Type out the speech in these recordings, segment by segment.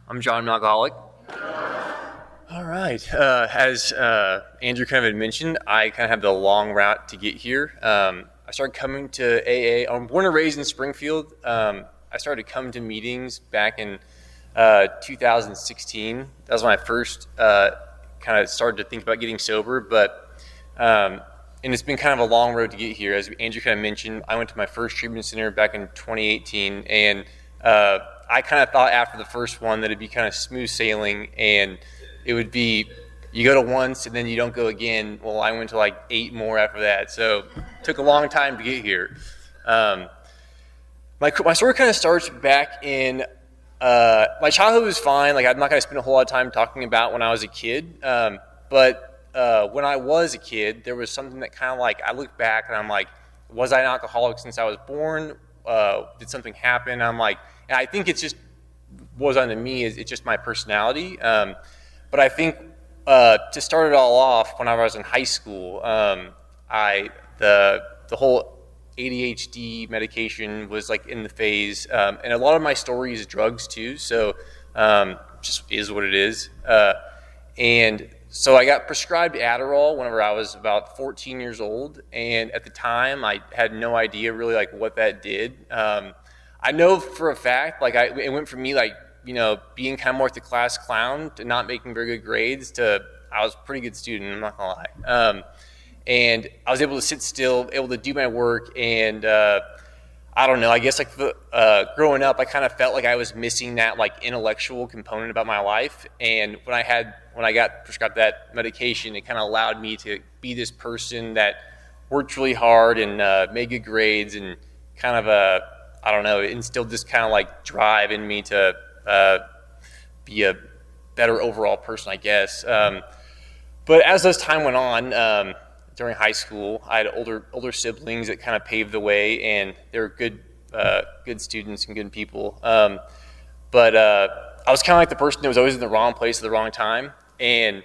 I'm John, I'm an alcoholic. All right. As Andrew kind of had mentioned, I kind of have the long route to get here. I started coming to AA. I'm born and raised in Springfield. I started coming to meetings back in 2016. That was when I first kind of started to think about getting sober. And it's been kind of a long road to get here. As Andrew kind of mentioned, I went to my first treatment center back in 2018, and I kind of thought after the first one that it'd be kind of smooth sailing, and it would be you go to once and then you don't go again. Well, I went to like 8 more after that, so it took a long time to get here. My story kind of starts back in my childhood was fine. Like, I'm not going to spend a whole lot of time talking about when I was a kid, but when I was a kid, there was something that kind of like I look back and I'm like, was I an alcoholic since I was born? Did something happen? I'm like, and I think it's just was onto me. It's just my personality. But I think to start it all off, when I was in high school, the whole ADHD medication was like in the phase, and a lot of my story is drugs too. So just is what it is. And so I got prescribed Adderall whenever I was about 14 years old, and at the time I had no idea really like what that did. I know for a fact, like it went from me like, you know, being kind of more like the class clown to not making very good grades to I was a pretty good student, I'm not gonna lie. And I was able to sit still, able to do my work, and I don't know, I guess like growing up, I kind of felt like I was missing that like intellectual component about my life. And when I got prescribed that medication, it kind of allowed me to be this person that worked really hard and made good grades and kind of I don't know, it instilled this kind of like drive in me to be a better overall person, I guess. But as time went on, during high school, I had older siblings that kind of paved the way, and they were good students and good people. But I was kind of like the person that was always in the wrong place at the wrong time, and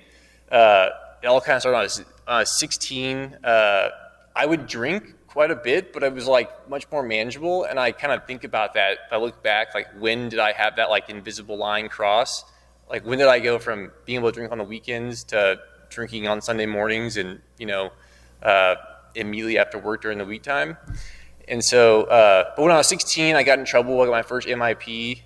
it all kind of started when I was 16. I would drink quite a bit, but it was like much more manageable, and I kind of think about that. If I look back, like when did I have that like invisible line cross? Like when did I go from being able to drink on the weekends to drinking on Sunday mornings and, you know, immediately after work during the week time? And so, but when I was 16, I got in trouble. I got my first MIP,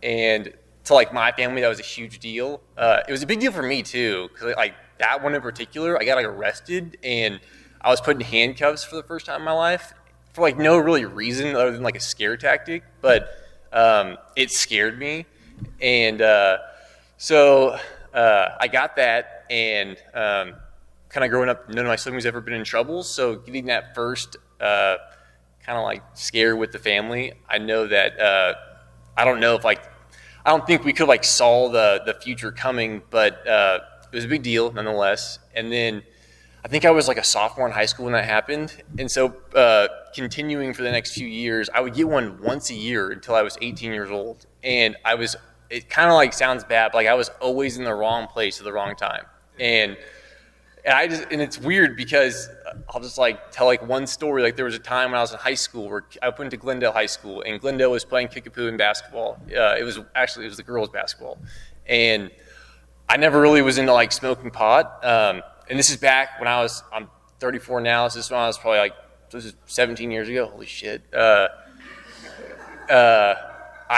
and to like my family, that was a huge deal. It was a big deal for me too, because like that one in particular, I got like arrested and I was put in handcuffs for the first time in my life for like no really reason other than like a scare tactic, but it scared me. And so I got that, and kind of growing up, none of my siblings ever been in trouble. So getting that first kind of like scare with the family, I know that I don't know if like I don't think we could like saw the future coming, but it was a big deal nonetheless. And then I think I was like a sophomore in high school when that happened. And so continuing for the next few years, I would get one once a year until I was 18 years old. And it kind of like sounds bad, but like I was always in the wrong place at the wrong time. And it's weird because I'll just like tell like one story. Like there was a time when I was in high school where I went to Glendale High School, and Glendale was playing kickapoo in basketball. It was the girls' basketball. And I never really was into like smoking pot. And this is back when I'm 34 now, so this is when I was probably like, this is 17 years ago, holy shit. I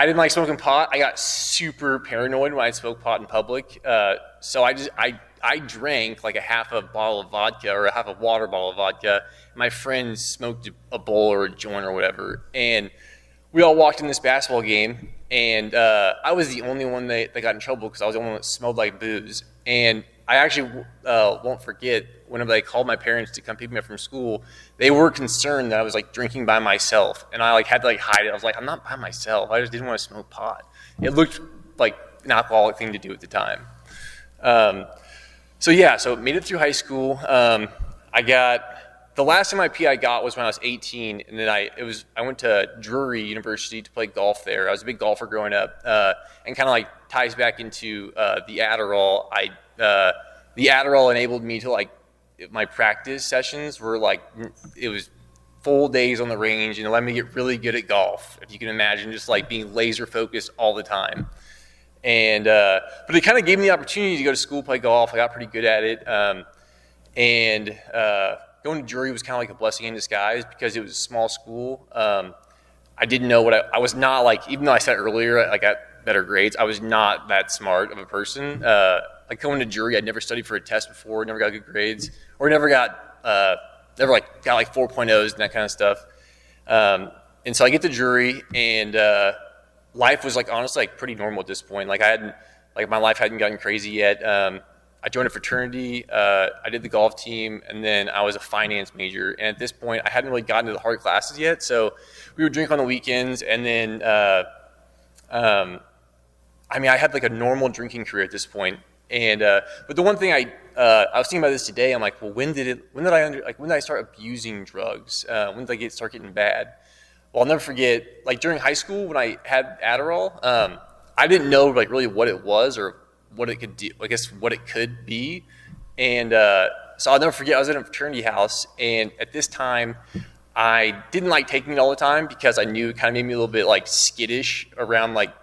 didn't like smoking pot. I got super paranoid when I smoked pot in public. So I drank like a half a bottle of vodka or a half a water bottle of vodka. My friends smoked a bowl or a joint or whatever. And we all walked in this basketball game, and I was the only one that got in trouble because I was the only one that smelled like booze. And I actually won't forget whenever they called my parents to come pick me up from school, they were concerned that I was like drinking by myself, and I like had to like hide it. I was like, I'm not by myself. I just didn't want to smoke pot. It looked like an alcoholic thing to do at the time. So made it through high school. I got the last MIP I got was when I was 18, and then I went to Drury University to play golf there. I was a big golfer growing up, and kind of like ties back into the Adderall. The Adderall enabled me to like my practice sessions were like it was full days on the range, and it let me get really good at golf. If you can imagine, just like being laser focused all the time. But it kind of gave me the opportunity to go to school, play golf. I got pretty good at it. Going to jury was kind of like a blessing in disguise because it was a small school. I didn't know I was not like, even though I said earlier I got better grades, I was not that smart of a person. Like going to jury, I'd never studied for a test before, never got good grades, or never got like 4.0s and that kind of stuff. And so I get to jury, and life was like honestly like pretty normal at this point. Like my life hadn't gotten crazy yet. I joined a fraternity, I did the golf team, and then I was a finance major. And at this point, I hadn't really gotten to the hard classes yet, so we would drink on the weekends. And then, I had like a normal drinking career at this point. And but the one thing I was thinking about this today. I'm like, well, when did I start abusing drugs? When did I start getting bad? Well, I'll never forget. Like during high school, when I had Adderall, I didn't know like really what it was or what it could do. I guess what it could be. And so I'll never forget. I was in a fraternity house, and at this time, I didn't like taking it all the time because I knew it kind of made me a little bit like skittish around like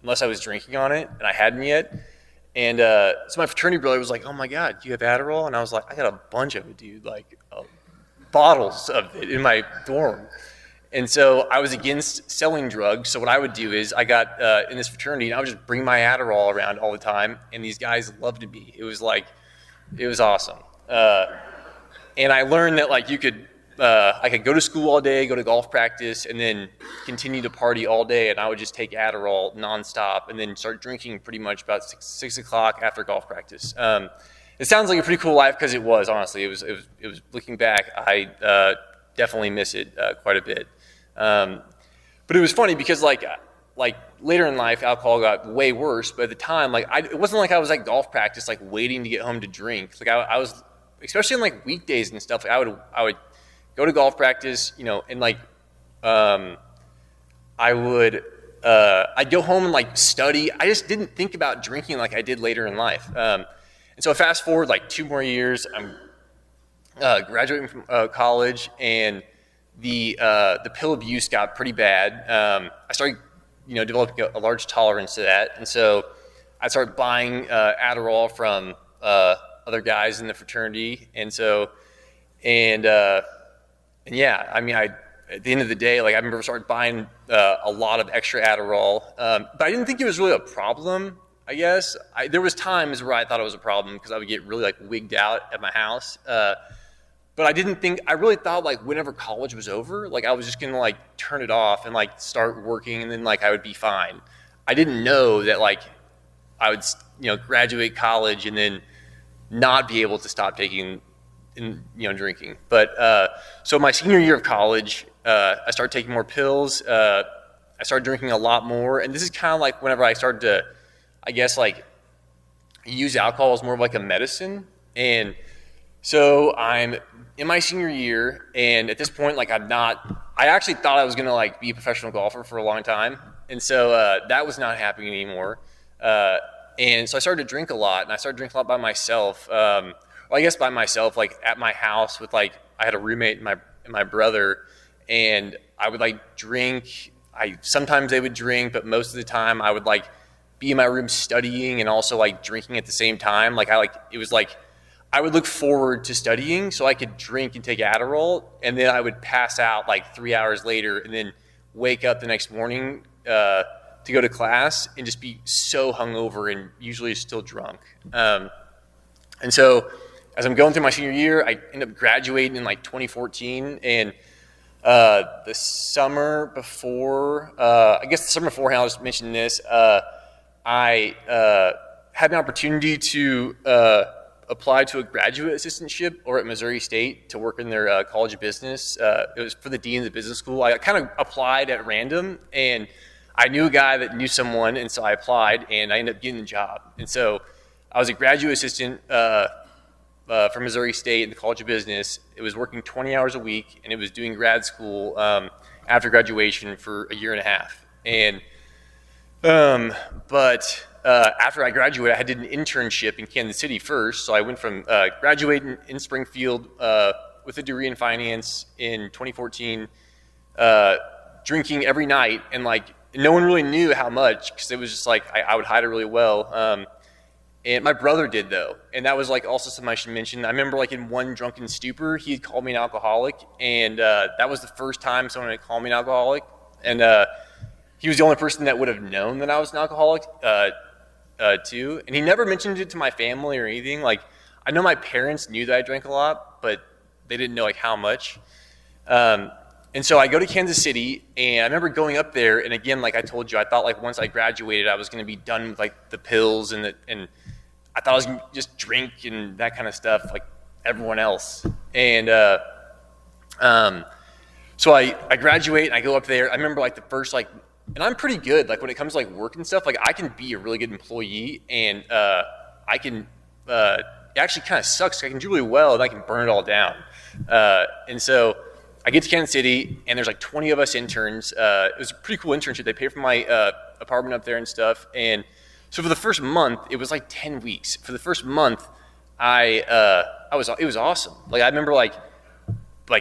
unless I was drinking on it, and I hadn't yet. And so my fraternity brother was like, "Oh my God, do you have Adderall?" And I was like, "I got a bunch of it, dude, like bottles of it in my dorm." And so I was against selling drugs. So what I would do is I got in this fraternity, and I would just bring my Adderall around all the time. And these guys loved me. It was awesome. And I learned that like I could go to school all day, go to golf practice, and then continue to party all day. And I would just take Adderall nonstop, and then start drinking pretty much about 6 o'clock after golf practice. It sounds like a pretty cool life because it was, honestly. It was looking back, I definitely miss it quite a bit. But it was funny because like later in life, alcohol got way worse. But at the time, like it wasn't like I was at golf practice, like waiting to get home to drink. Like I was, especially on like weekdays and stuff. Like I would go to golf practice, and like I'd go home and like study. I just didn't think about drinking like I did later in life. And so fast forward like 2 more years, I'm graduating from college, and the pill abuse got pretty bad. I started, developing a large tolerance to that, and so I started buying Adderall from other guys in the fraternity, and yeah, at the end of the day, like I remember started buying a lot of extra Adderall, but I didn't think it was really a problem. I guess there was times where I thought it was a problem because I would get really like wigged out at my house. But I really thought like whenever college was over, like I was just gonna like turn it off and like start working, and then like I would be fine. I didn't know that like I would, graduate college and then not be able to stop taking and, drinking. But so my senior year of college, I started taking more pills. I started drinking a lot more, and this is kind of like whenever I started to, I guess, like use alcohol as more of like a medicine. And so I'm in my senior year, and at this point, like I actually thought I was gonna like be a professional golfer for a long time, and so that was not happening anymore. And so I started to drink a lot, and I started drinking a lot by myself. Well, I guess by myself, like at my house with like I had a roommate and my brother, and I would like drink. Sometimes they would drink, but most of the time I would like be in my room studying and also like drinking at the same time. It was like I would look forward to studying so I could drink and take Adderall, and then I would pass out like 3 hours later and then wake up the next morning to go to class and just be so hungover and usually still drunk. And so as I'm going through my senior year, I end up graduating in like 2014, and the summer before, I was mentioning this, I had an opportunity to apply to a graduate assistantship or at Missouri State to work in their College of Business. It was for the dean of the business school. I kind of applied at random, and I knew a guy that knew someone, and so I applied, and I ended up getting the job. And so I was a graduate assistant from Missouri State in the College of Business. It was working 20 hours a week, and it was doing grad school after graduation for a year and a half. And after I graduated, I did an internship in Kansas City first. So I went from graduating in Springfield with a degree in finance in 2014, drinking every night, and like no one really knew how much because it was just like I would hide it really well. And my brother did though, and that was like also something I should mention. I remember like in one drunken stupor, he had called me an alcoholic, and that was the first time someone had called me an alcoholic. And he was the only person that would have known that I was an alcoholic too. And he never mentioned it to my family or anything. Like I know my parents knew that I drank a lot, but they didn't know like how much. And so I go to Kansas City, and I remember going up there, and again, like I told you, I thought like once I graduated, I was going to be done with like the pills and I thought I was going to just drink and that kind of stuff like everyone else. And so I graduate and I go up there. I remember like the first like, and I'm pretty good like when it comes to like work and stuff. Like I can be a really good employee, and I can. It actually kind of sucks. I can do really well, and I can burn it all down. And so I get to Kansas City, and there's like 20 of us interns. It was a pretty cool internship. They paid for my apartment up there and stuff. And so for the first month, it was like 10 weeks. For the first month, it was awesome. Like I remember like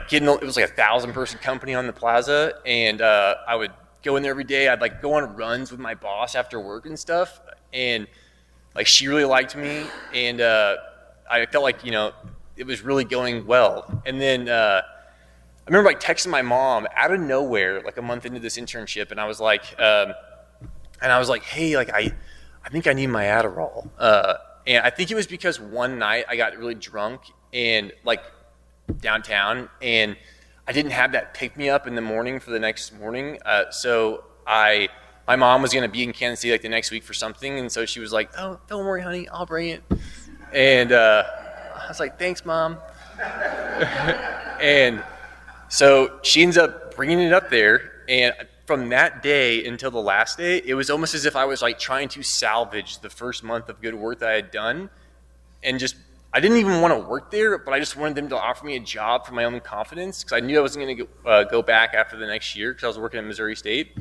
getting, it was like 1,000-person company on the plaza, and I would go in there every day. I'd like go on runs with my boss after work and stuff. And like she really liked me, and I felt like, you know, it was really going well. And then I remember like texting my mom out of nowhere, like a month into this internship, and I was like, hey, like I think I need my Adderall. And I think it was because one night I got really drunk and like downtown, and I didn't have that pick me up in the morning for the next morning. So my mom was going to be in Kansas City like the next week for something, and so she was like, "Oh, don't worry, honey, I'll bring it." And I was like, "Thanks, Mom." And so she ends up bringing it up there, and from that day until the last day, it was almost as if I was like trying to salvage the first month of good work that I had done, and just I didn't even want to work there, but I just wanted them to offer me a job for my own confidence, because I knew I wasn't going to go back after the next year because I was working at Missouri State.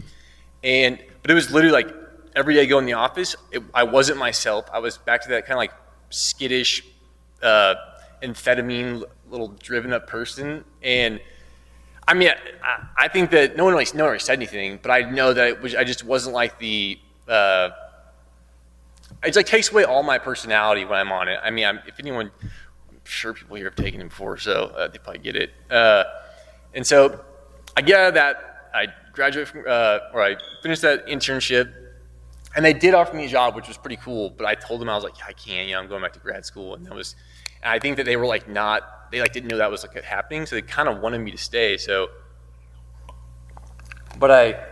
But it was literally like every day I go in the office, I wasn't myself. I was back to that kind of like skittish, amphetamine, little driven up person. And I mean, I think that no one really said anything, but I know that I just wasn't like the. It like takes away all my personality when I'm on it. I mean, if anyone, I'm sure people here have taken it before, so they probably get it. And so I get out of that. I graduate from, or I finished that internship, and they did offer me a job, which was pretty cool. But I told them, I was like, yeah, I can't. You know, I'm going back to grad school, and I think that they were like they like didn't know that was like happening, so they kind of wanted me to stay. So, but I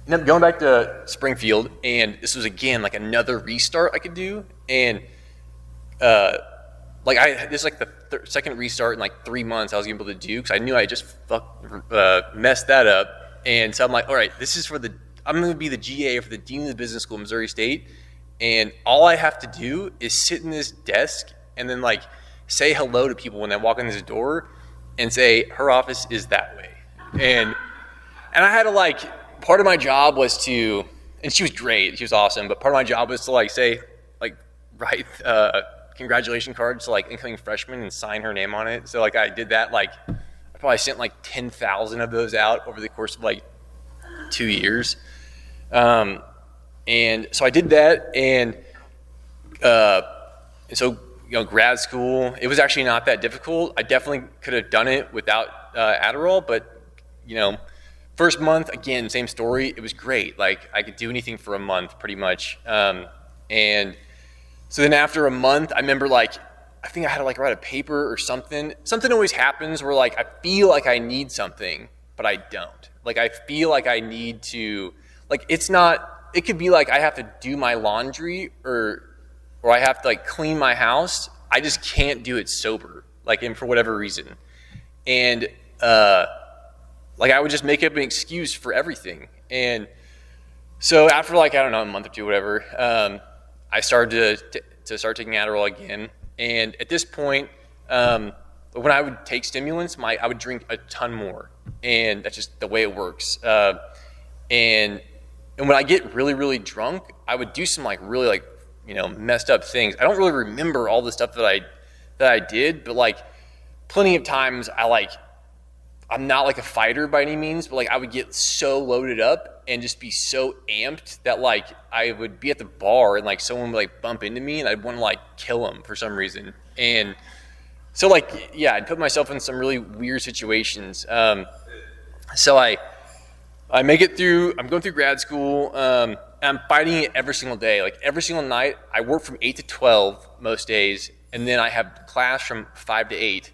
ended up going back to Springfield, and this was again like another restart I could do, and this is like the second restart in like 3 months I was able to do, because I knew I just messed that up. And so I'm like, all right, I'm going to be the GA for the Dean of the Business School at Missouri State, and all I have to do is sit in this desk and then like say hello to people when they walk in this door and say, her office is that way. And I had to like, part of my job was to, and she was great, she was awesome, but part of my job was to like say, like write congratulation cards to like incoming freshmen and sign her name on it. So like I did that, like I probably sent like 10,000 of those out over the course of like 2 years. And so I did that, and so, you know, grad school, it was actually not that difficult. I definitely could have done it without Adderall, but, you know, first month, again, same story. It was great. Like, I could do anything for a month, pretty much. And so then after a month, I remember, like, I think I had to, like, write a paper or something. Something always happens where, like, I feel like I need something, but I don't. Like, I feel like I need to, like, it could be, like, I have to do my laundry or I have to, like, clean my house. I just can't do it sober, like, and for whatever reason. And, like, I would just make up an excuse for everything. And so after, like, I don't know, a month or two, whatever, I started to start taking Adderall again. And at this point, when I would take stimulants, I would drink a ton more. And that's just the way it works. And when I get really, really drunk, I would do some, like, really, like, you know, messed up things. I don't really remember all the stuff that I did, but, like, plenty of times I I'm not like a fighter by any means, but like I would get so loaded up and just be so amped that like I would be at the bar and like someone would like bump into me and I'd want to like kill them for some reason. And so like, yeah, I'd put myself in some really weird situations. So I make it through, I'm going through grad school, and I'm fighting it every single day. Like every single night, I work from 8 to 12 most days, and then I have class from 5 to 8.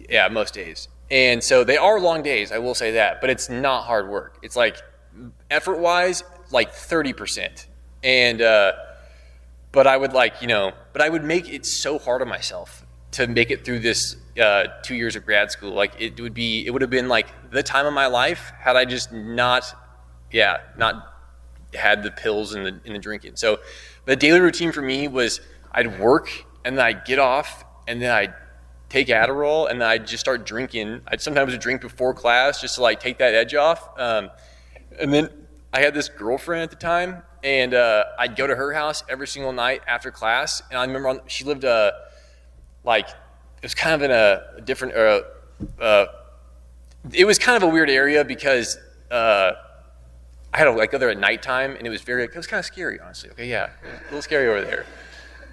Yeah, most days. And so they are long days, I will say that, but it's not hard work. It's like effort-wise, like 30%. And, but I would like, but I would make it so hard on myself to make it through this 2 years of grad school. Like it would have been like the time of my life had I just not had the pills and the drinking. So the daily routine for me was I'd work and then I'd get off and then I'd take Adderall and then I'd just start drinking. I'd sometimes drink before class just to like take that edge off. And then I had this girlfriend at the time and I'd go to her house every single night after class. And I remember she lived like it was kind of in a different it was kind of a weird area because I had to like go there at nighttime and it was kind of scary, honestly. Okay, yeah, a little scary over there.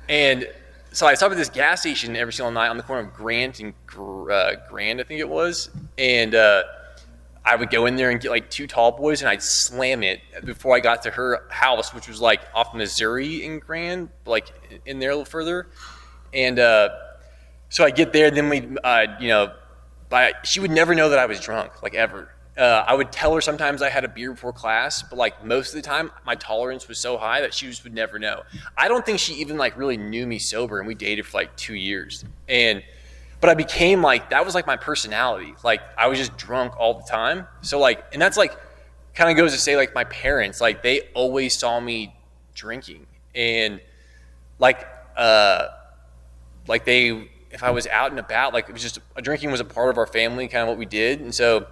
And so I stopped at this gas station every single night on the corner of Grant and Grand, I think it was. And I would go in there and get like 2 tall boys and I'd slam it before I got to her house, which was like off Missouri in Grand, like in there a little further. And so I get there, then she would never know that I was drunk, like ever. I would tell her sometimes I had a beer before class, but like most of the time, my tolerance was so high that she just would never know. I don't think she even like really knew me sober, and we dated for like 2 years. But I became like, that was like my personality. Like I was just drunk all the time. So like, and that's like, kind of goes to say like my parents, like they always saw me drinking. And like if I was out and about, like it was just, drinking was a part of our family, kind of what we did. And so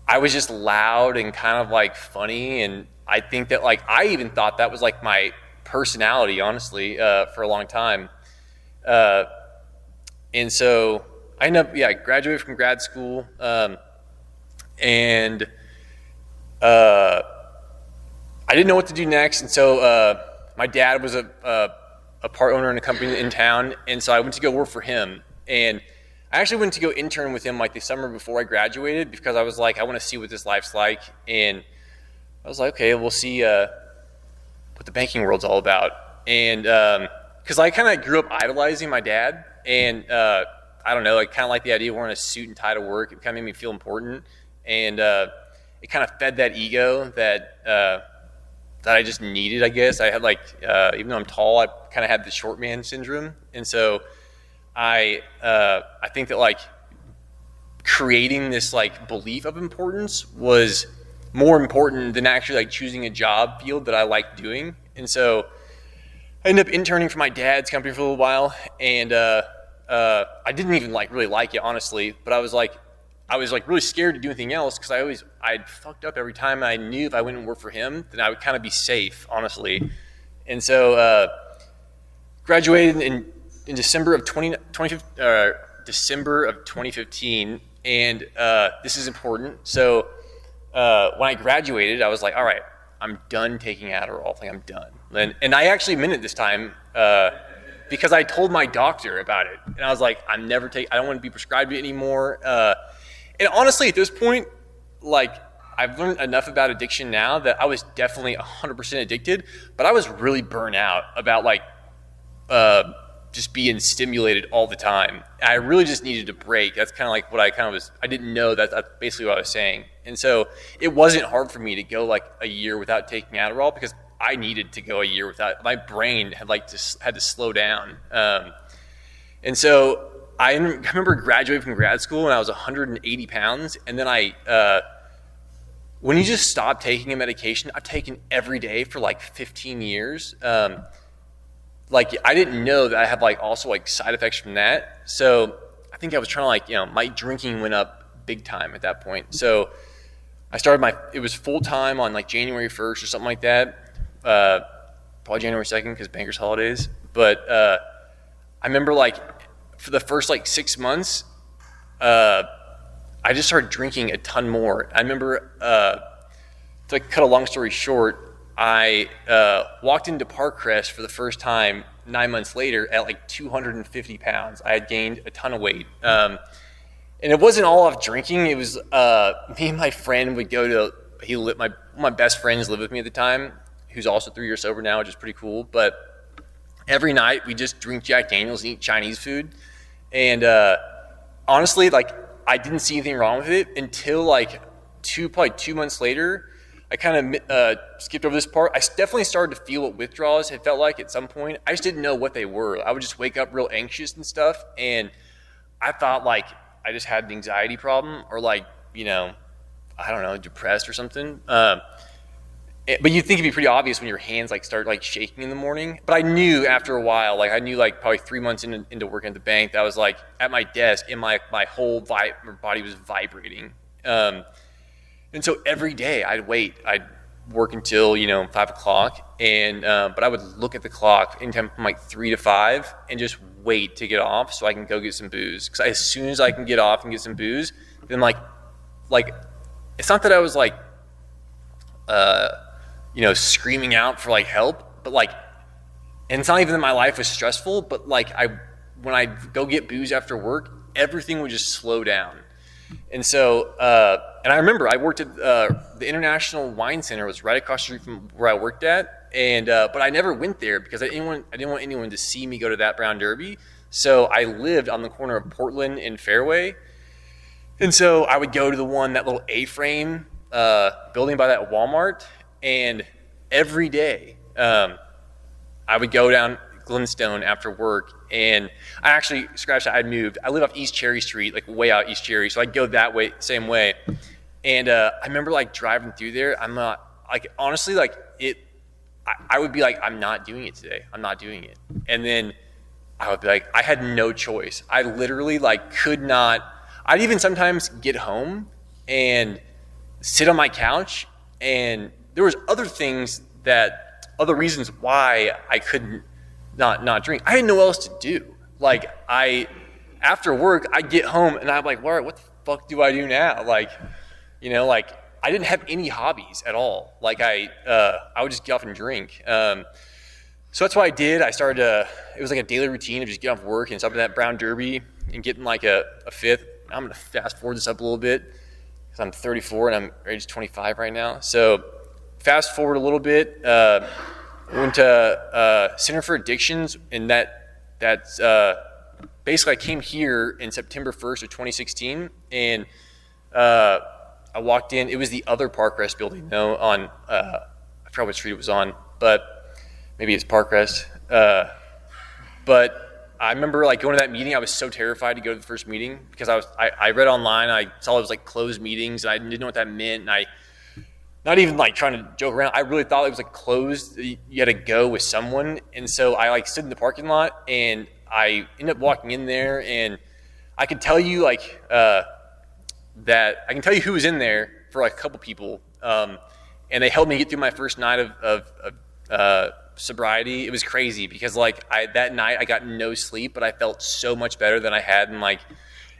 I was just loud and kind of like funny. And I think that like, I even thought that was like my personality, honestly, for a long time. And so I ended up, graduated from grad school. And I didn't know what to do next. And so my dad was a part owner in a company in town. And so I went to go work for him. And I actually went to go intern with him like the summer before I graduated because I was like, I want to see what this life's like. And I was like, okay, we'll see what the banking world's all about. And because I kind of grew up idolizing my dad. And I don't know, I kind of like the idea of wearing a suit and tie to work. It kind of made me feel important. And it kind of fed that ego that I just needed, I guess. I had like, even though I'm tall, I kind of had the short man syndrome. And so I think that like creating this like belief of importance was more important than actually like choosing a job field that I liked doing. And so I ended up interning for my dad's company for a little while, and I didn't even like really like it, honestly. But I was like really scared to do anything else because I'd fucked up every time. And I knew if I went and worked for him, then I would kind of be safe, honestly. And so graduated in December of 2015, and this is important. So when I graduated, I was like, all right, I'm done taking Adderall. Like I'm done. And I actually meant it this time because I told my doctor about it, and I was like, I don't want to be prescribed it anymore. And honestly, at this point, like I've learned enough about addiction now that I was definitely 100% addicted, but I was really burnt out about like just being stimulated all the time. I really just needed a break. That's kind of like what I didn't know that's basically what I was saying. And so it wasn't hard for me to go like a year without taking Adderall because I needed to go a year without, my brain had to slow down. And so I remember graduating from grad school and I was 180 pounds. And then when you just stop taking a medication, I've taken every day for like 15 years. Like I didn't know that I had like also like side effects from that. So I think I was trying to like, my drinking went up big time at that point. So I started it was full time on like January 1st or something like that. Probably January 2nd because bankers holidays. But I remember like for the first like 6 months, I just started drinking a ton more. I remember, to like cut a long story short, I walked into Parkcrest for the first time 9 months later at like 250 pounds. I had gained a ton of weight. And it wasn't all off drinking. It was me and my friend would go to, my best friends lived with me at the time, who's also 3 years sober now, which is pretty cool. But every night we just drink Jack Daniels and eat Chinese food. And honestly, like, I didn't see anything wrong with it until like probably 2 months later. I kind of skipped over this part. I definitely started to feel what withdrawals had felt like at some point. I just didn't know what they were. I would just wake up real anxious and stuff. And I thought like I just had an anxiety problem or like, I don't know, depressed or something. But you'd think it'd be pretty obvious when your hands like start like shaking in the morning. But I knew after a while, like I knew like probably 3 months into working at the bank, that I was like at my desk and my whole body was vibrating. And so every day I'd work until 5 o'clock, and but I would look at the clock anytime from like 3 to 5 and just wait to get off so I can go get some booze. Because as soon as I can get off and get some booze, then like it's not that I was like screaming out for like help, but like, and it's not even that my life was stressful, but like when I go get booze after work, everything would just slow down. And so, and I remember I worked at the International Wine Center, was right across the street from where I worked at, and but I never went there because I didn't want anyone to see me go to that Brown Derby. So I lived on the corner of Portland and Fairway, and so I would go to that little A-frame building by that Walmart, and every day I would go down Glenstone after work, and I actually I moved. I live off East Cherry Street, like way out East Cherry, so I'd go that way, same way. And I remember like driving through there. I'm not like, honestly, like I would be like, I'm not doing it today. I'm not doing it. And then I would be like, I had no choice. I literally like could not. I'd even sometimes get home and sit on my couch, and there was other reasons why I couldn't not drink. I had no else to do. Like after work, I get home and I'm like, what the fuck do I do now? Like, like I didn't have any hobbies at all. Like I would just get off and drink. So that's what I did. I started it was like a daily routine of just get off work and stop at that Brown Derby and getting like a fifth. I'm going to fast forward this up a little bit because I'm 34 and I'm age 25 right now. So fast forward a little bit, went to Center for Addictions, and that's basically I came here in September 1st of 2016, and I walked in. It was the other Parkcrest building, on I forgot what street it was on, but maybe it's Parkcrest. But I remember like going to that meeting. I was so terrified to go to the first meeting because I read online. I saw it was like closed meetings, and I didn't know what that meant, and I. Not even like trying to joke around. I really thought it was like closed. You had to go with someone. And so I like stood in the parking lot, and I ended up walking in there, and I could tell you like that I can tell you who was in there for like a couple people. And they helped me get through my first night of sobriety. It was crazy because like that night I got no sleep, but I felt so much better than I had in like,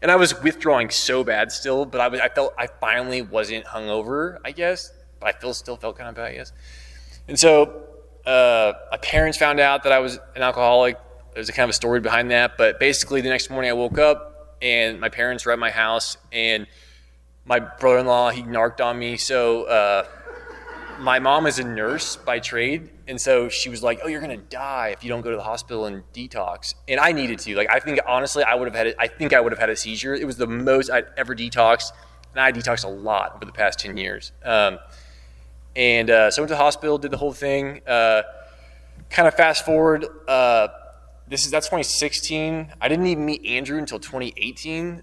and I was withdrawing so bad still, but I felt I finally wasn't hungover, I guess. But I still felt kind of bad, I guess. And so my parents found out that I was an alcoholic. There's a kind of a story behind that. But basically the next morning I woke up and my parents were at my house, and my brother-in-law, he narked on me. So my mom is a nurse by trade. And so she was like, oh, you're going to die if you don't go to the hospital and detox. And I needed to. Like, I think, honestly, I would have had a seizure. It was the most I'd ever detoxed. And I detoxed a lot over the past 10 years. So I went to the hospital, did the whole thing. Kind of fast forward, that's 2016. I didn't even meet Andrew until 2018.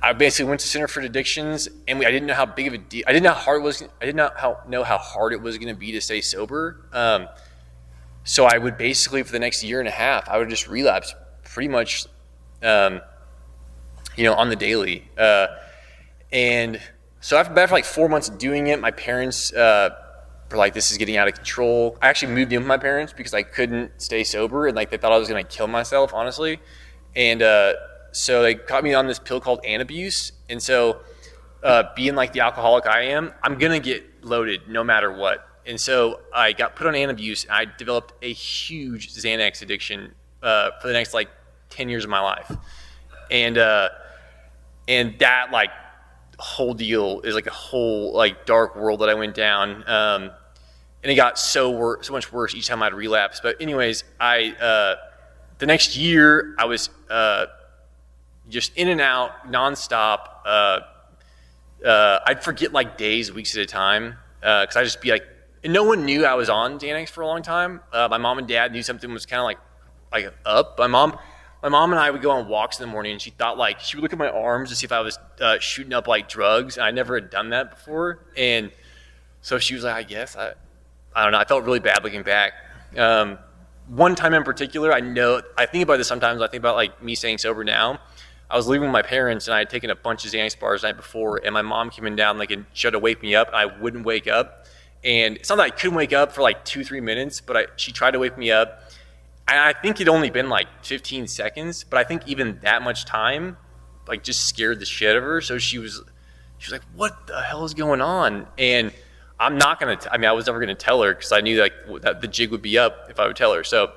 I basically went to Center for Addictions, and I didn't know how big of a deal. I didn't know how hard it was. I did not know how hard it was going to be to stay sober. So I would basically, for the next year and a half, I would just relapse pretty much, on the daily. And so after like 4 months of doing it, my parents were like, this is getting out of control. I actually moved in with my parents because I couldn't stay sober, and like they thought I was going to kill myself, honestly. And so they caught me on this pill called Antabuse. And so being like the alcoholic I am, I'm going to get loaded no matter what. And so I got put on Antabuse, and I developed a huge Xanax addiction for the next like 10 years of my life. And that like whole deal is like a whole like dark world that I went down. And it got so much worse each time I'd relapse. But anyways, the next year I was just in and out nonstop. I'd forget like days, weeks at a time, because I'd just be like, and no one knew I was on Xanax for a long time. My mom and dad knew something was kind of like up. My mom and I would go on walks in the morning, and she thought like she would look at my arms to see if I was shooting up like drugs, and I never had done that before. And so she was like, I guess I don't know. I felt really bad looking back. One time in particular, I think about this sometimes. I think about like me staying sober now. I was living with my parents, and I had taken a bunch of Xanax bars the night before, and my mom came in down like and tried to wake me up, and I wouldn't wake up. And it's not that I couldn't wake up for like 2-3 minutes, but she tried to wake me up. And I think it'd only been like 15 seconds, but I think even that much time like just scared the shit out of her. So she was like, what the hell is going on? And I'm not going to, I was never going to tell her because I knew like that the jig would be up if I would tell her. So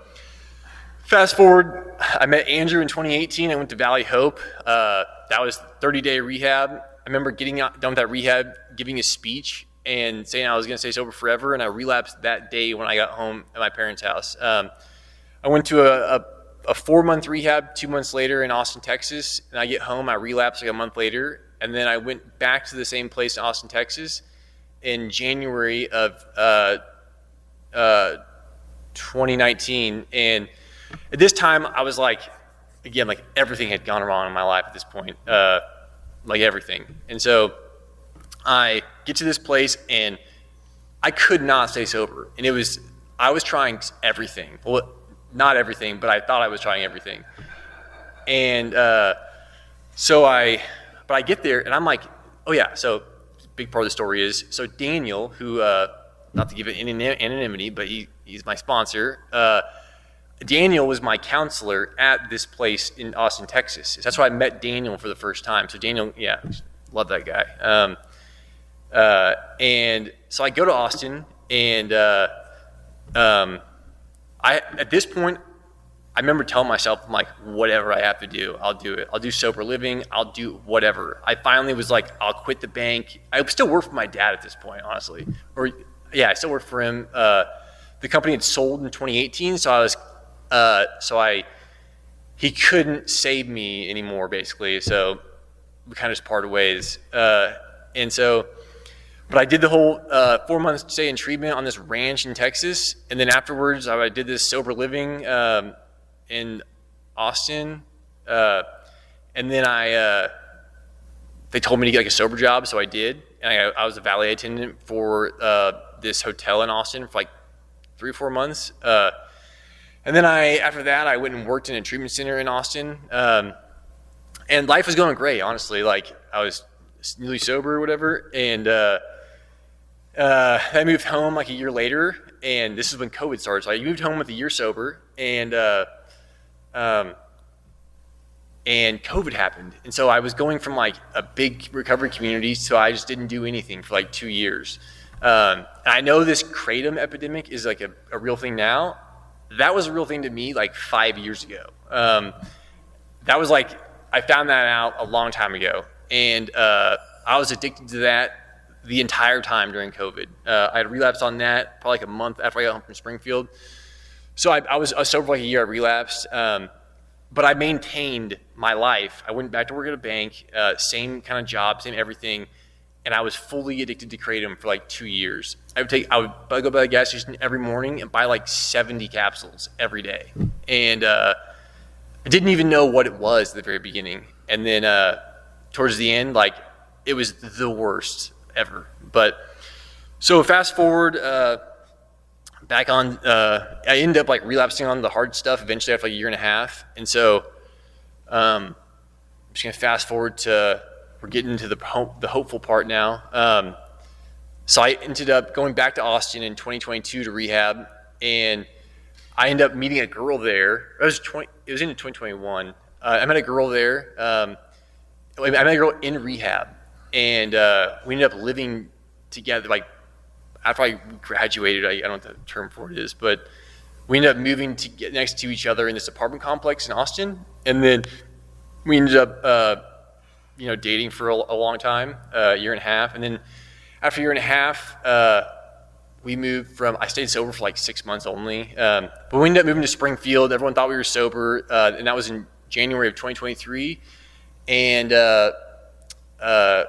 fast forward, I met Andrew in 2018. I went to Valley Hope. That was 30-day rehab. I remember getting done with that rehab, giving a speech and saying I was going to stay sober forever. And I relapsed that day when I got home at my parents' house. I went to a 4-month rehab 2 months later in Austin, Texas. And I get home, I relapsed like a month later. And then I went back to the same place in Austin, Texas in January of 2019. And at this time, I was like, again, like everything had gone wrong in my life at this point, like everything. And so I get to this place, and I could not stay sober. And I was trying everything. Well, not everything, but I thought I was trying everything. And but I get there, and I'm like, oh yeah, so big part of the story is, so Daniel, who, not to give it anonymity, but he's my sponsor, Daniel was my counselor at this place in Austin, Texas. That's where I met Daniel for the first time. So Daniel, yeah, love that guy. And so I go to Austin, and at this point, I remember telling myself, I'm like, whatever I have to do, I'll do it. I'll do sober living. I'll do whatever. I finally was like, I'll quit the bank. I still work for my dad at this point, honestly. Or yeah, I still work for him. The company had sold in 2018, so he couldn't save me anymore, basically. So we kind of just parted ways. But I did the whole 4 months stay in treatment on this ranch in Texas. And then afterwards, I did this sober living in Austin. And then they told me to get like a sober job, so I did. And I was a valet attendant for this hotel in Austin for like 3 or 4 months. And then after that, I went and worked in a treatment center in Austin. And life was going great, honestly. Like I was newly sober or whatever. And I moved home like a year later, and this is when COVID started. So I moved home with a year sober, and COVID happened. And so I was going from like a big recovery community, so I just didn't do anything for like 2 years. I know this kratom epidemic is like a real thing now. That was a real thing to me like 5 years ago. That was like, I found that out a long time ago. And I was addicted to that the entire time during COVID. I had relapsed on that probably like a month after I got home from Springfield. So I was sober for like a year. I relapsed. But I maintained my life. I went back to work at a bank, same kind of job, same everything. And I was fully addicted to kratom for like 2 years. I would go by the gas station every morning and buy like 70 capsules every day. And I didn't even know what it was at the very beginning. And then towards the end, like it was the worst ever. But so fast forward, back on, I ended up like relapsing on the hard stuff eventually after like a year and a half. And so I'm just gonna fast forward to, we're getting into the hopeful part now. So I ended up going back to Austin in 2022 to rehab, and I ended up meeting a girl there. It was in 2021. I met a girl there. I met a girl in rehab, and we ended up living together. Like after I graduated, I don't know what the term for it is, but we ended up moving to get next to each other in this apartment complex in Austin, and then we ended up, dating for a long time, a year and a half, and then after a year and a half, we moved from. I stayed sober for like 6 months only, but we ended up moving to Springfield. Everyone thought we were sober, and that was in January of 2023. And as I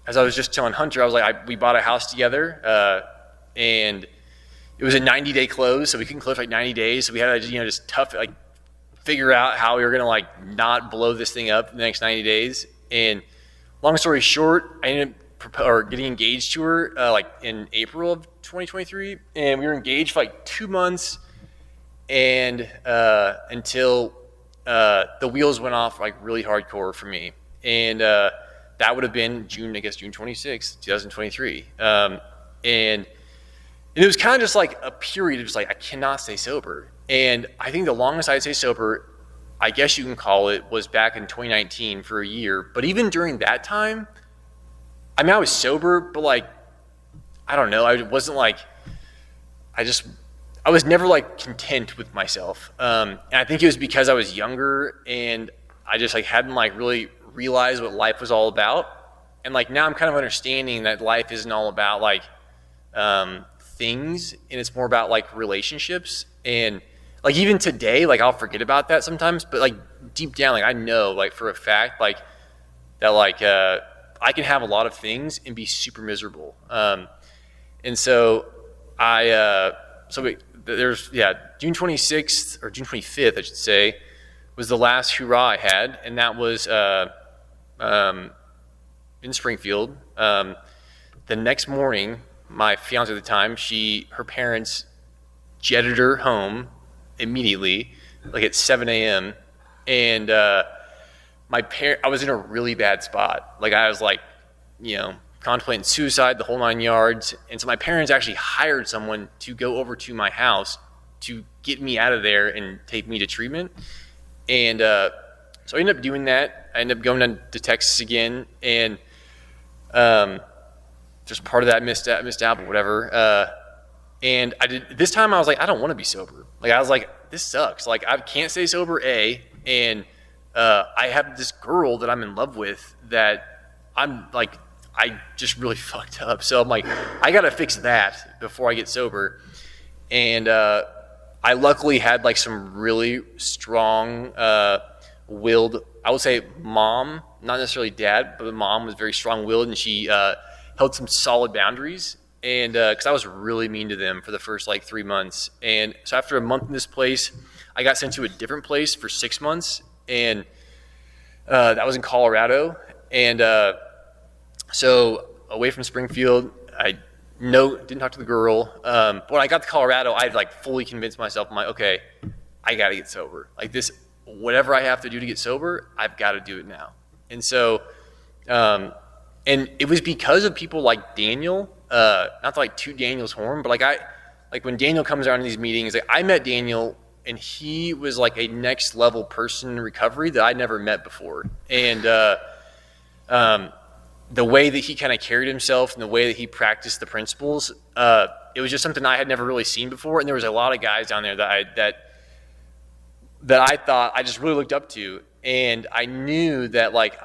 was just telling Hunter, I was like, we bought a house together, and it was a 90-day close, so we couldn't close for like 90 days. So we had to, just figure out how we were gonna like not blow this thing up in the next 90 days. And long story short, I ended up getting engaged to her like in April of 2023, and we were engaged for like 2 months, and until the wheels went off like really hardcore for me, and that would have been June 26th, 2023, and it was kind of just like a period of just like I cannot stay sober, and I think the longest I'd stay sober, I guess you can call it, was back in 2019 for a year. But even during that time, I mean, I was sober, but like, I don't know, I wasn't like, I was never like content with myself. And I think it was because I was younger and I just like hadn't like really realized what life was all about. And like now I'm kind of understanding that life isn't all about like things, and it's more about like relationships. And like even today, like I'll forget about that sometimes, but like deep down, like I know like for a fact like that like I can have a lot of things and be super miserable. And so there's June 26th or June 25th, I should say, was the last hurrah I had, and that was in Springfield. The next morning, my fiance at the time, her parents jetted her home immediately, like at 7 a.m. And I was in a really bad spot. Like I was like, contemplating suicide, the whole 9 yards. And so my parents actually hired someone to go over to my house to get me out of there and take me to treatment. And so I ended up doing that. I ended up going down to Texas again, and just part of that missed out, but whatever. And I did this time. I was like, I don't want to be sober. Like I was like, this sucks. Like I can't stay sober. And I have this girl that I'm in love with that I'm like, I just really fucked up. So I'm like, I gotta fix that before I get sober. And I luckily had like some really strong willed, I would say mom, not necessarily dad, but mom was very strong willed, and she held some solid boundaries. And because I was really mean to them for the first like 3 months. And so after a month in this place, I got sent to a different place for 6 months, and that was in Colorado. And so away from Springfield, I didn't talk to the girl. But when I got to Colorado, I'd like fully convinced myself, I'm like, okay, I got to get sober. Like this, whatever I have to do to get sober, I've got to do it now. And so, and it was because of people like Daniel, not to like toot Daniel's horn, but like when Daniel comes around in these meetings, like I met Daniel, and he was like a next level person in recovery that I'd never met before. And the way that he kind of carried himself and the way that he practiced the principles, it was just something I had never really seen before. And there was a lot of guys down there that I thought I just really looked up to, and I knew that like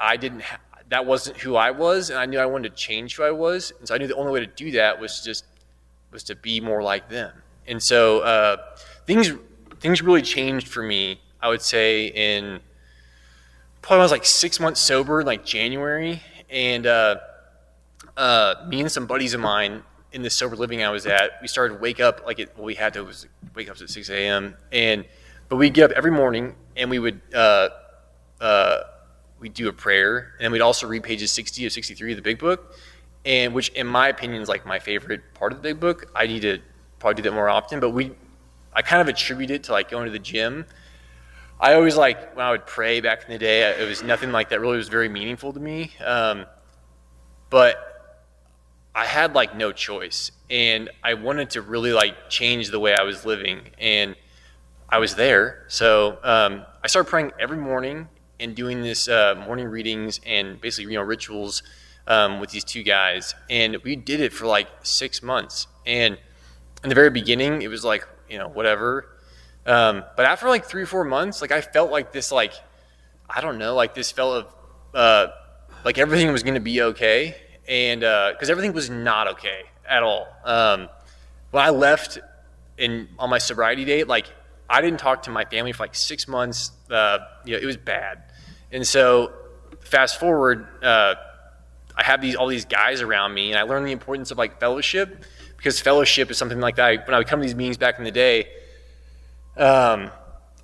that wasn't who I was, and I knew I wanted to change who I was, and so I knew the only way to do that was to be more like them. And so things really changed for me, I would say, in probably I was like 6 months sober in like January. And me and some buddies of mine in this sober living I was at, we started to wake up like we had to wake up at 6 a.m. But we'd get up every morning, and we would we'd do a prayer, and we'd also read pages 60 of 63 of the Big Book, and which in my opinion is like my favorite part of the Big Book. I need to probably do that more often, but I kind of attribute it to like going to the gym. I always like when I would pray back in the day, it was nothing like that really was very meaningful to me. But I had like no choice, and I wanted to really like change the way I was living, and I was there. So I started praying every morning, and doing this morning readings and basically, rituals with these two guys. And we did it for like 6 months. And in the very beginning, it was like, whatever. But after like 3 or 4 months, like I felt like this, like, I don't know, like this felt of like everything was going to be okay. And because everything was not okay at all. When I left on my sobriety date, like I didn't talk to my family for like 6 months. It was bad. And so fast forward, I have all these guys around me, and I learned the importance of like fellowship, because fellowship is something like that. When I would come to these meetings back in the day, I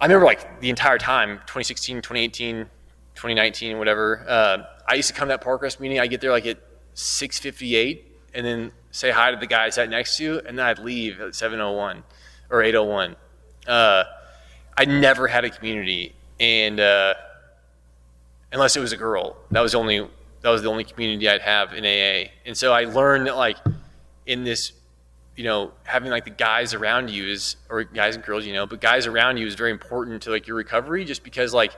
remember like the entire time, 2016, 2018, 2019, whatever, I used to come to that Parkrest meeting. I get there like at 6:58 and then say hi to the guy I sat next to, and then I'd leave at 7:01 or 8:01. I never had a community, and unless it was a girl, that was the only community I'd have in AA. And so I learned that like in this, having like the guys around you or guys and girls, but guys around you is very important to like your recovery, just because like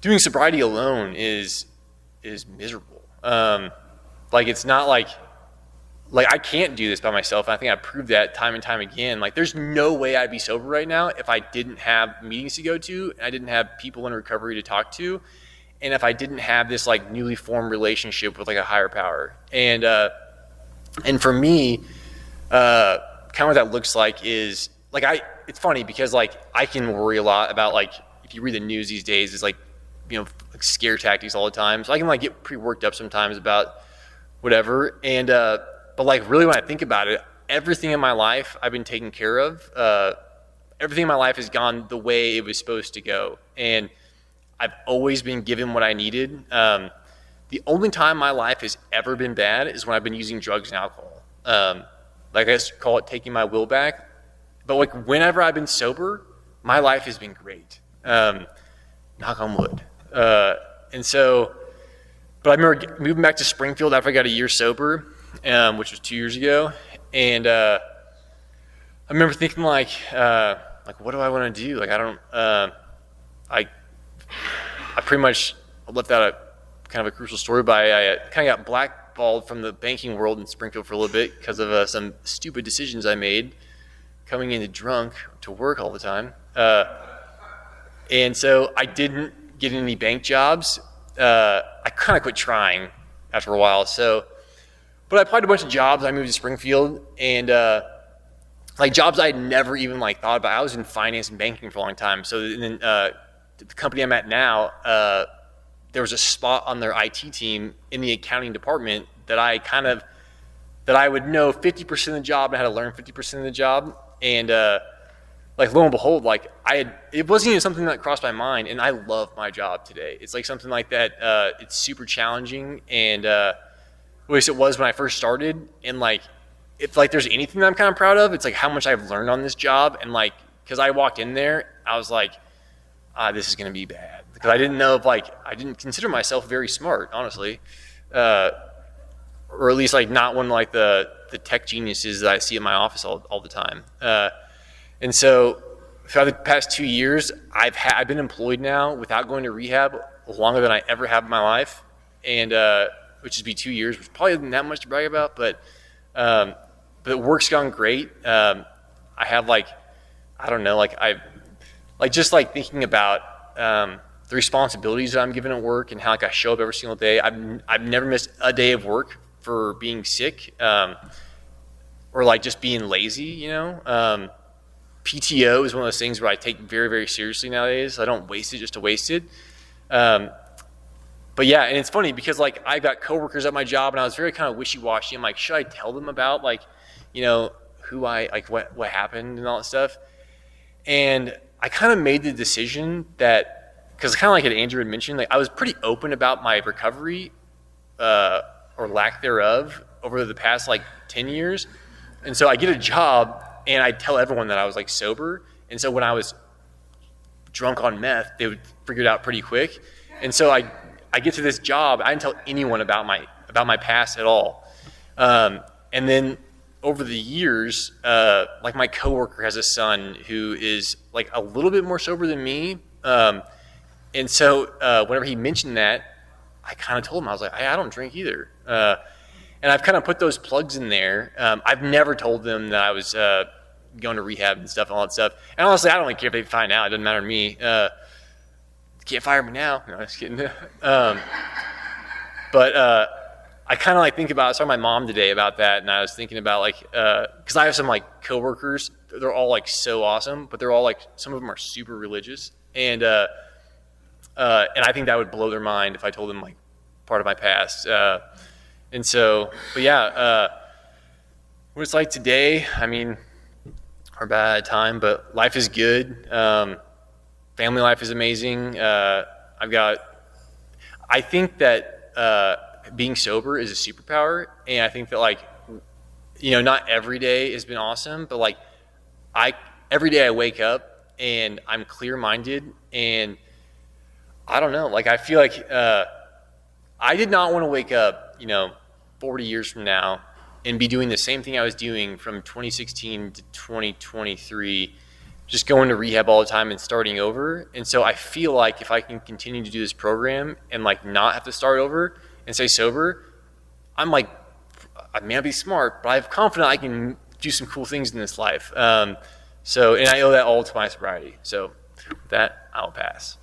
doing sobriety alone is miserable. Like it's not like I can't do this by myself. I think I proved that time and time again. Like there's no way I'd be sober right now if I didn't have meetings to go to, and I didn't have people in recovery to talk to, and if I didn't have this like newly formed relationship with like a higher power. And for me, kind of what that looks like is like it's funny because like I can worry a lot about like, if you read the news these days, it's like, like scare tactics all the time. So I can like get pretty worked up sometimes about whatever. And, but like really when I think about it, everything in my life I've been taken care of. Everything in my life has gone the way it was supposed to go. And I've always been given what I needed. The only time my life has ever been bad is when I've been using drugs and alcohol. Like I just call it taking my will back. But like whenever I've been sober, my life has been great. Knock on wood. And so, but I remember moving back to Springfield after I got a year sober, which was 2 years ago. And I remember thinking like, what do I want to do? Like, I don't, I pretty much left out kind of a crucial story, but I kind of got blackballed from the banking world in Springfield for a little bit because of some stupid decisions I made, coming in drunk to work all the time. And so I didn't get any bank jobs. I kind of quit trying after a while. But I applied to a bunch of jobs. I moved to Springfield, and like jobs I had never even like thought about. I was in finance and banking for a long time. So then the company I'm at now, there was a spot on their IT team in the accounting department that I would know 50% of the job and I had to learn 50% of the job. And like lo and behold, like it wasn't even something that crossed my mind, and I love my job today. It's like something like that. It's super challenging, and at least it was when I first started. And like, if like there's anything that I'm kind of proud of, it's like how much I've learned on this job. And like, because I walked in there, I was like, this is gonna be bad, because I didn't know if like I didn't consider myself very smart, honestly, or at least like not one like the tech geniuses that I see in my office all the time. And so throughout the past 2 years, I've been employed now without going to rehab longer than I ever have in my life, and which would be 2 years, which probably isn't that much to brag about, but the work's gone great. I have like, I don't know, like just like thinking about the responsibilities that I'm given at work and how like I show up every single day. I've never missed a day of work for being sick or like just being lazy, PTO is one of those things where I take very, very seriously nowadays. I don't waste it just to waste it. But yeah, and it's funny because like I've got coworkers at my job, and I was very kind of wishy-washy. I'm like, should I tell them about like, who what happened and all that stuff? And I kind of made the decision that, because kind of like Andrew had mentioned, like I was pretty open about my recovery or lack thereof over the past like 10 years. And so I get a job, and I tell everyone that I was like sober. And so when I was drunk on meth, they would figure it out pretty quick. And so I get to this job, I didn't tell anyone about my past at all. And then over the years, like my coworker has a son who is like a little bit more sober than me. And And so whenever he mentioned that, I kind of told him, I was like, I don't drink either. And I've kind of put those plugs in there. I've never told them that I was going to rehab and stuff and all that stuff. And honestly, I don't really care if they find out. It doesn't matter to me. Can't fire me now. No, just kidding. But I kind of like think about, I saw my mom today about that, and I was thinking about like, because I have some like coworkers, they're all like so awesome, but they're all like, some of them are super religious, and I think that would blow their mind if I told them like part of my past. And so, but yeah, what it's like today, I mean, we're bad at time, but life is good. Family life is amazing. I think that being sober is a superpower, and I think that like, you know, not every day has been awesome, but like every day I wake up and I'm clear-minded, and I don't know, like I feel like I did not want to wake up, you know, 40 years from now and be doing the same thing I was doing from 2016 to 2023, just going to rehab all the time and starting over. And so I feel like if I can continue to do this program and like not have to start over and stay sober, I'm like, I may not be smart, but I'm confident I can do some cool things in this life. And I owe that all to my sobriety. So with that, I'll pass.